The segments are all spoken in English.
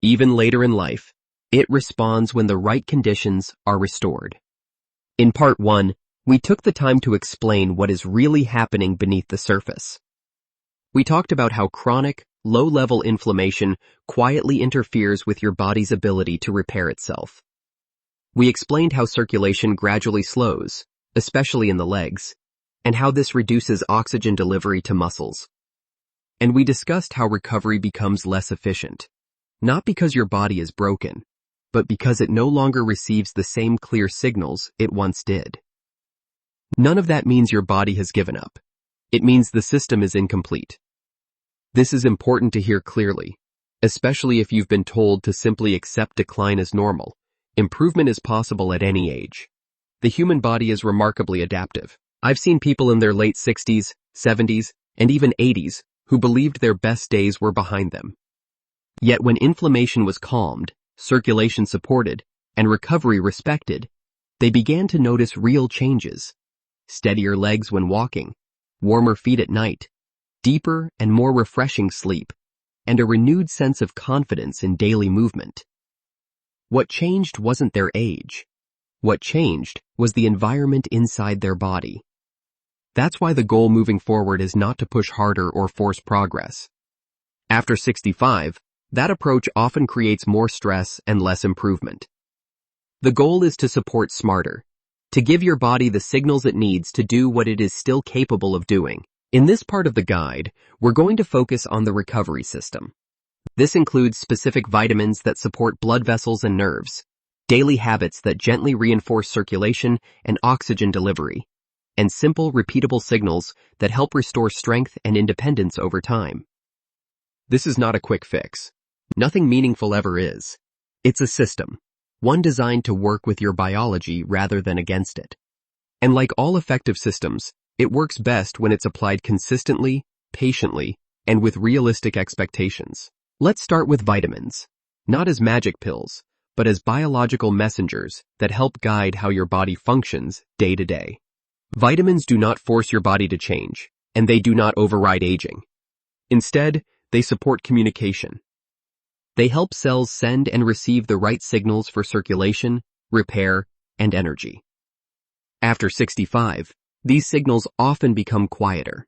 Even later in life, it responds when the right conditions are restored. In part 1, we took the time to explain what is really happening beneath the surface. We talked about how chronic, low-level inflammation quietly interferes with your body's ability to repair itself. We explained how circulation gradually slows, especially in the legs, and how this reduces oxygen delivery to muscles. And we discussed how recovery becomes less efficient, not because your body is broken, but because it no longer receives the same clear signals it once did. None of that means your body has given up. It means the system is incomplete. This is important to hear clearly, especially if you've been told to simply accept decline as normal. Improvement is possible at any age. The human body is remarkably adaptive. I've seen people in their late 60s, 70s, and even 80s who believed their best days were behind them. Yet when inflammation was calmed, circulation supported, and recovery respected, they began to notice real changes. Steadier legs when walking, warmer feet at night, deeper and more refreshing sleep, and a renewed sense of confidence in daily movement. What changed wasn't their age. What changed was the environment inside their body. That's why the goal moving forward is not to push harder or force progress. After 65, that approach often creates more stress and less improvement. The goal is to support smarter, to give your body the signals it needs to do what it is still capable of doing. In this part of the guide, we're going to focus on the recovery system. This includes specific vitamins that support blood vessels and nerves, daily habits that gently reinforce circulation and oxygen delivery, and simple, repeatable signals that help restore strength and independence over time. This is not a quick fix. Nothing meaningful ever is. It's a system, one designed to work with your biology rather than against it. And like all effective systems, it works best when it's applied consistently, patiently, and with realistic expectations. Let's start with vitamins, not as magic pills, but as biological messengers that help guide how your body functions day to day. Vitamins do not force your body to change, and they do not override aging. Instead, they support communication. They help cells send and receive the right signals for circulation, repair, and energy. After 65, these signals often become quieter,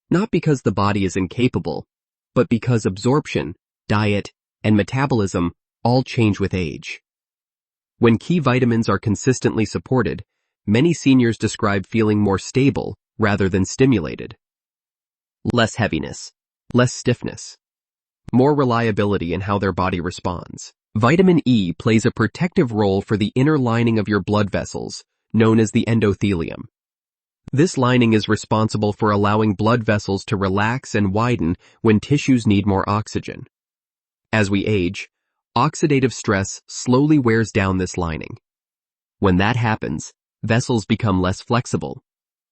not because the body is incapable, but because absorption, diet, and metabolism all change with age. When key vitamins are consistently supported, many seniors describe feeling more stable rather than stimulated. Less heaviness, less stiffness, more reliability in how their body responds. Vitamin E plays a protective role for the inner lining of your blood vessels, known as the endothelium. This lining is responsible for allowing blood vessels to relax and widen when tissues need more oxygen. As we age, oxidative stress slowly wears down this lining. When that happens, vessels become less flexible,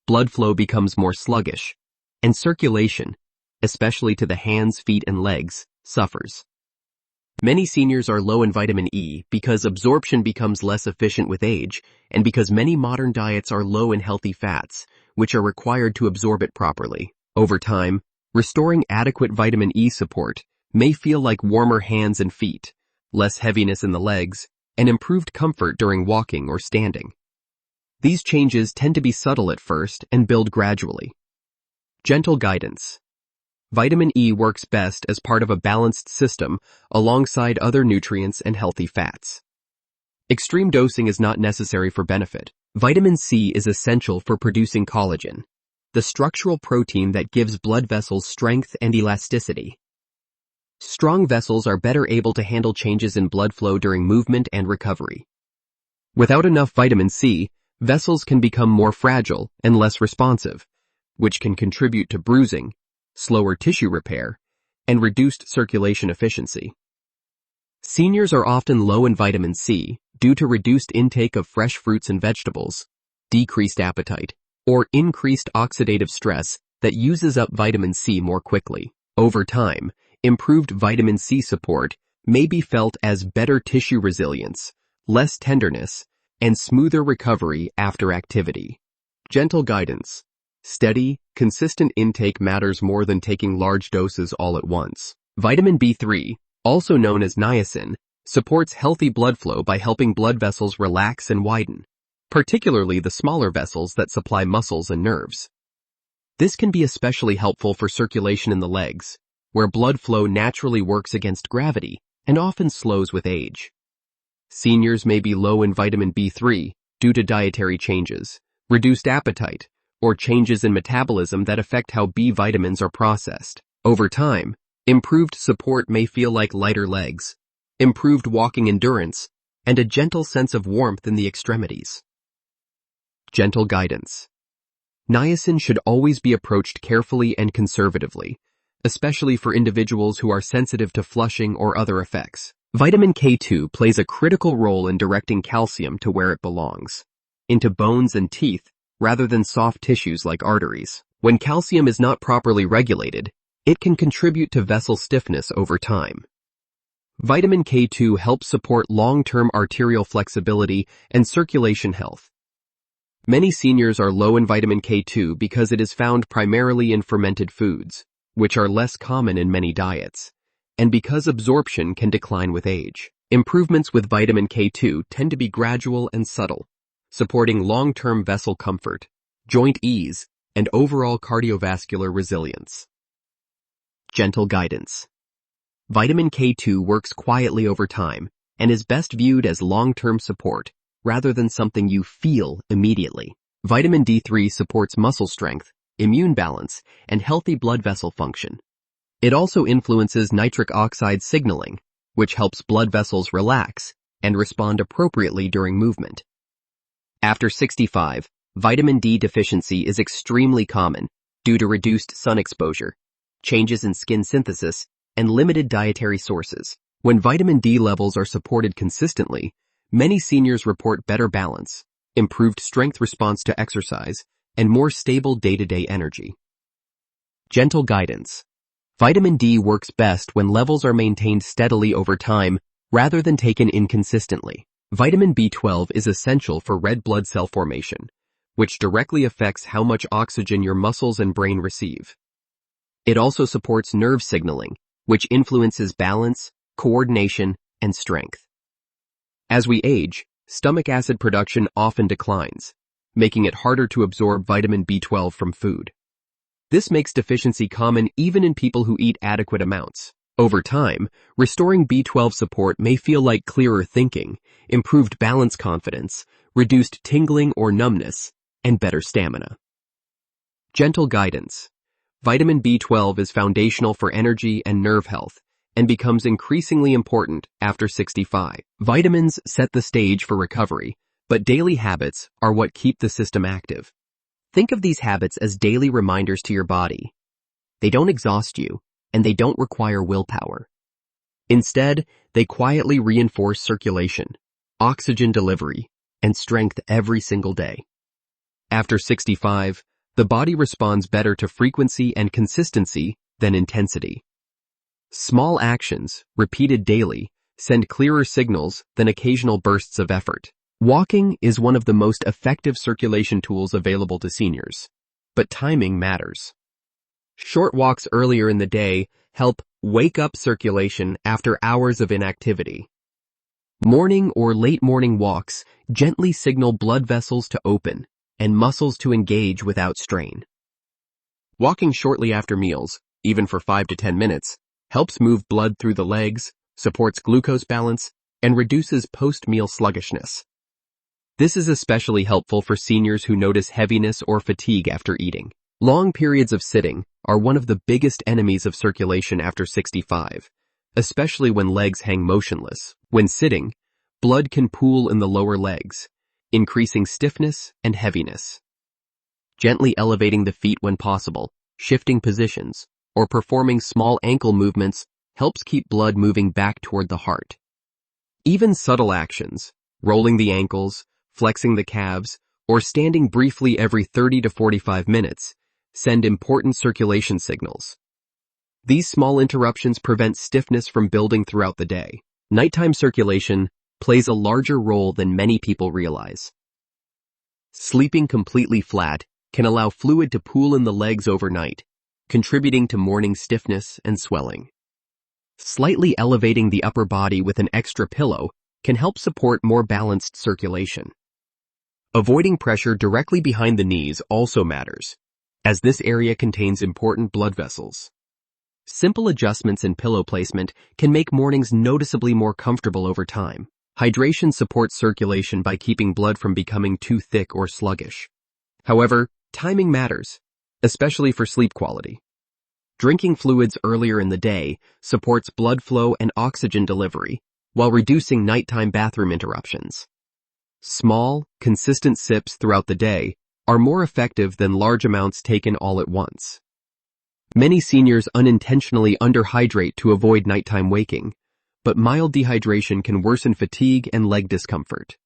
blood flow becomes more sluggish, and circulation, especially to the hands, feet, and legs, suffers. Many seniors are low in vitamin E because absorption becomes less efficient with age, and because many modern diets are low in healthy fats, which are required to absorb it properly. Over time, restoring adequate vitamin E support may feel like warmer hands and feet, less heaviness in the legs, and improved comfort during walking or standing. These changes tend to be subtle at first and build gradually. Gentle guidance. Vitamin E works best as part of a balanced system alongside other nutrients and healthy fats. Extreme dosing is not necessary for benefit. Vitamin C is essential for producing collagen, the structural protein that gives blood vessels strength and elasticity. Strong vessels are better able to handle changes in blood flow during movement and recovery. Without enough vitamin C, vessels can become more fragile and less responsive, which can contribute to bruising, slower tissue repair, and reduced circulation efficiency. Seniors are often low in vitamin C due to reduced intake of fresh fruits and vegetables, decreased appetite, or increased oxidative stress that uses up vitamin C more quickly. Over time, improved vitamin C support may be felt as better tissue resilience, less tenderness, and smoother recovery after activity. Gentle guidance. Steady, consistent intake matters more than taking large doses all at once. Vitamin B3, also known as niacin, supports healthy blood flow by helping blood vessels relax and widen, particularly the smaller vessels that supply muscles and nerves. This can be especially helpful for circulation in the legs, where blood flow naturally works against gravity and often slows with age. Seniors may be low in vitamin B3 due to dietary changes, reduced appetite, or changes in metabolism that affect how B vitamins are processed. Over time, improved support may feel like lighter legs, improved walking endurance, and a gentle sense of warmth in the extremities. Gentle guidance. Niacin should always be approached carefully and conservatively, especially for individuals who are sensitive to flushing or other effects. Vitamin K2 plays a critical role in directing calcium to where it belongs, into bones and teeth, rather than soft tissues like arteries. When calcium is not properly regulated, it can contribute to vessel stiffness over time. Vitamin K2 helps support long-term arterial flexibility and circulation health. Many seniors are low in vitamin K2 because it is found primarily in fermented foods, which are less common in many diets, and because absorption can decline with age. Improvements with vitamin K2 tend to be gradual and subtle, supporting long-term vessel comfort, joint ease, and overall cardiovascular resilience. Gentle guidance. Vitamin K2 works quietly over time and is best viewed as long-term support rather than something you feel immediately. Vitamin D3 supports muscle strength, immune balance, and healthy blood vessel function. It also influences nitric oxide signaling, which helps blood vessels relax and respond appropriately during movement. After 65, vitamin D deficiency is extremely common due to reduced sun exposure, changes in skin synthesis, and limited dietary sources. When vitamin D levels are supported consistently, many seniors report better balance, improved strength response to exercise, and more stable day-to-day energy. Gentle guidance. Vitamin D works best when levels are maintained steadily over time rather than taken inconsistently. Vitamin B12 is essential for red blood cell formation, which directly affects how much oxygen your muscles and brain receive. It also supports nerve signaling, which influences balance, coordination, and strength. As we age, stomach acid production often declines, making it harder to absorb vitamin B12 from food. This makes deficiency common even in people who eat adequate amounts. Over time, restoring B12 support may feel like clearer thinking, improved balance confidence, reduced tingling or numbness, and better stamina. Gentle guidance. Vitamin B12 is foundational for energy and nerve health and becomes increasingly important after 65. Vitamins set the stage for recovery, but daily habits are what keep the system active. Think of these habits as daily reminders to your body. They don't exhaust you, and they don't require willpower. Instead, they quietly reinforce circulation, oxygen delivery, and strength every single day. After 65, the body responds better to frequency and consistency than intensity. Small actions, repeated daily, send clearer signals than occasional bursts of effort. Walking is one of the most effective circulation tools available to seniors, but timing matters. Short walks earlier in the day help wake up circulation after hours of inactivity. Morning or late morning walks gently signal blood vessels to open and muscles to engage without strain. Walking shortly after meals, even for 5 to 10 minutes, helps move blood through the legs, supports glucose balance, and reduces post-meal sluggishness. This is especially helpful for seniors who notice heaviness or fatigue after eating. Long periods of sitting are one of the biggest enemies of circulation after 65, especially when legs hang motionless. When sitting, blood can pool in the lower legs, increasing stiffness and heaviness. Gently elevating the feet when possible, shifting positions, or performing small ankle movements helps keep blood moving back toward the heart. Even subtle actions, rolling the ankles, flexing the calves, or standing briefly every 30 to 45 minutes, send important circulation signals. These small interruptions prevent stiffness from building throughout the day. Nighttime circulation plays a larger role than many people realize. Sleeping completely flat can allow fluid to pool in the legs overnight, contributing to morning stiffness and swelling. Slightly elevating the upper body with an extra pillow can help support more balanced circulation. Avoiding pressure directly behind the knees also matters, as this area contains important blood vessels. Simple adjustments in pillow placement can make mornings noticeably more comfortable over time. Hydration supports circulation by keeping blood from becoming too thick or sluggish. However, timing matters, especially for sleep quality. Drinking fluids earlier in the day supports blood flow and oxygen delivery, while reducing nighttime bathroom interruptions. Small, consistent sips throughout the day are more effective than large amounts taken all at once. Many seniors unintentionally underhydrate to avoid nighttime waking, but mild dehydration can worsen fatigue and leg discomfort.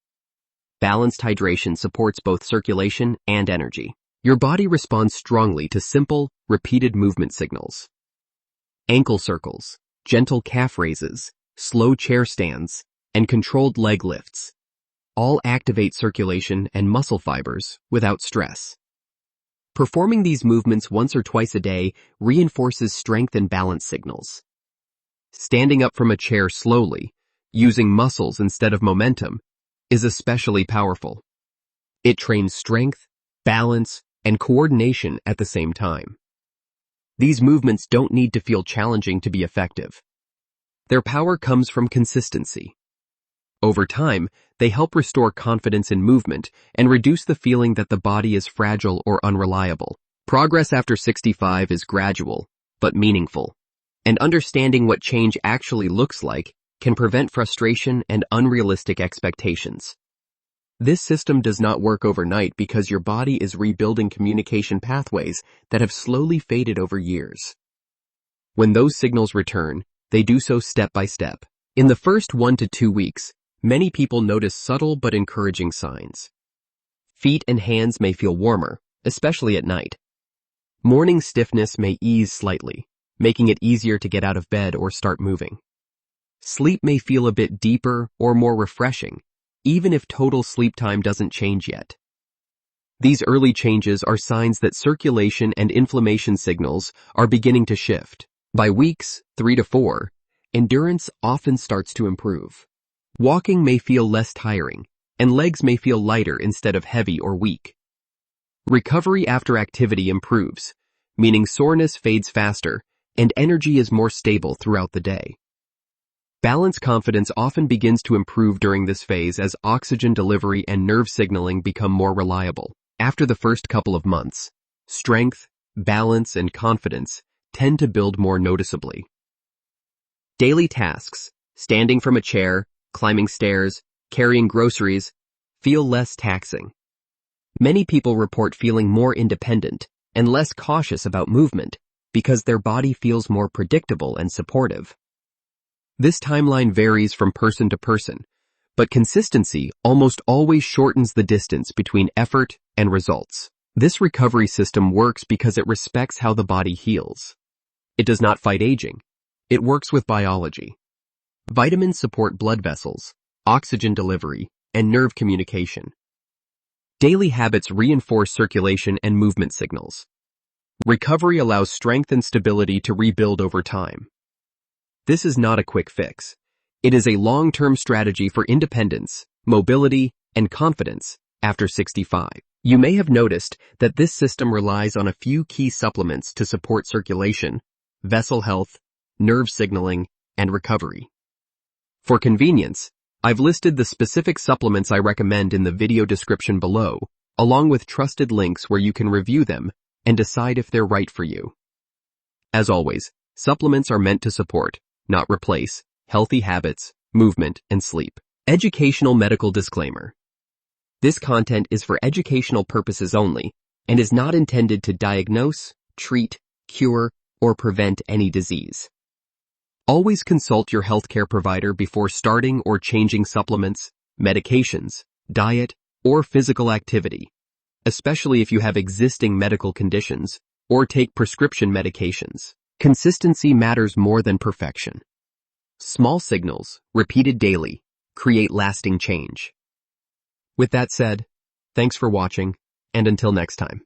Balanced hydration supports both circulation and energy. Your body responds strongly to simple, repeated movement signals. Ankle circles, gentle calf raises, slow chair stands, and controlled leg lifts all activate circulation and muscle fibers without stress. Performing these movements once or twice a day reinforces strength and balance signals. Standing up from a chair slowly, using muscles instead of momentum, is especially powerful. It trains strength, balance, and coordination at the same time. These movements don't need to feel challenging to be effective. Their power comes from consistency. Over time, they help restore confidence in movement and reduce the feeling that the body is fragile or unreliable. Progress after 65 is gradual, but meaningful, and understanding what change actually looks like can prevent frustration and unrealistic expectations. This system does not work overnight because your body is rebuilding communication pathways that have slowly faded over years. When those signals return, they do so step by step. In the first 1 to 2 weeks, many people notice subtle but encouraging signs. Feet and hands may feel warmer, especially at night. Morning stiffness may ease slightly, making it easier to get out of bed or start moving. Sleep may feel a bit deeper or more refreshing, even if total sleep time doesn't change yet. These early changes are signs that circulation and inflammation signals are beginning to shift. By weeks 3 to 4, endurance often starts to improve. Walking may feel less tiring, and legs may feel lighter instead of heavy or weak. Recovery after activity improves, meaning soreness fades faster and energy is more stable throughout the day. Balance confidence often begins to improve during this phase as oxygen delivery and nerve signaling become more reliable. After the first couple of months, strength, balance, and confidence tend to build more noticeably. Daily tasks, standing from a chair, climbing stairs, carrying groceries, feel less taxing. Many people report feeling more independent and less cautious about movement because their body feels more predictable and supportive. This timeline varies from person to person, but consistency almost always shortens the distance between effort and results. This recovery system works because it respects how the body heals. It does not fight aging. It works with biology. Vitamins support blood vessels, oxygen delivery, and nerve communication. Daily habits reinforce circulation and movement signals. Recovery allows strength and stability to rebuild over time. This is not a quick fix. It is a long-term strategy for independence, mobility, and confidence after 65. You may have noticed that this system relies on a few key supplements to support circulation, vessel health, nerve signaling, and recovery. For convenience, I've listed the specific supplements I recommend in the video description below, along with trusted links where you can review them and decide if they're right for you. As always, supplements are meant to support, not replace, healthy habits, movement, and sleep. Educational medical disclaimer. This content is for educational purposes only and is not intended to diagnose, treat, cure, or prevent any disease. Always consult your healthcare provider before starting or changing supplements, medications, diet, or physical activity, especially if you have existing medical conditions or take prescription medications. Consistency matters more than perfection. Small signals, repeated daily, create lasting change. With that said, thanks for watching, and until next time.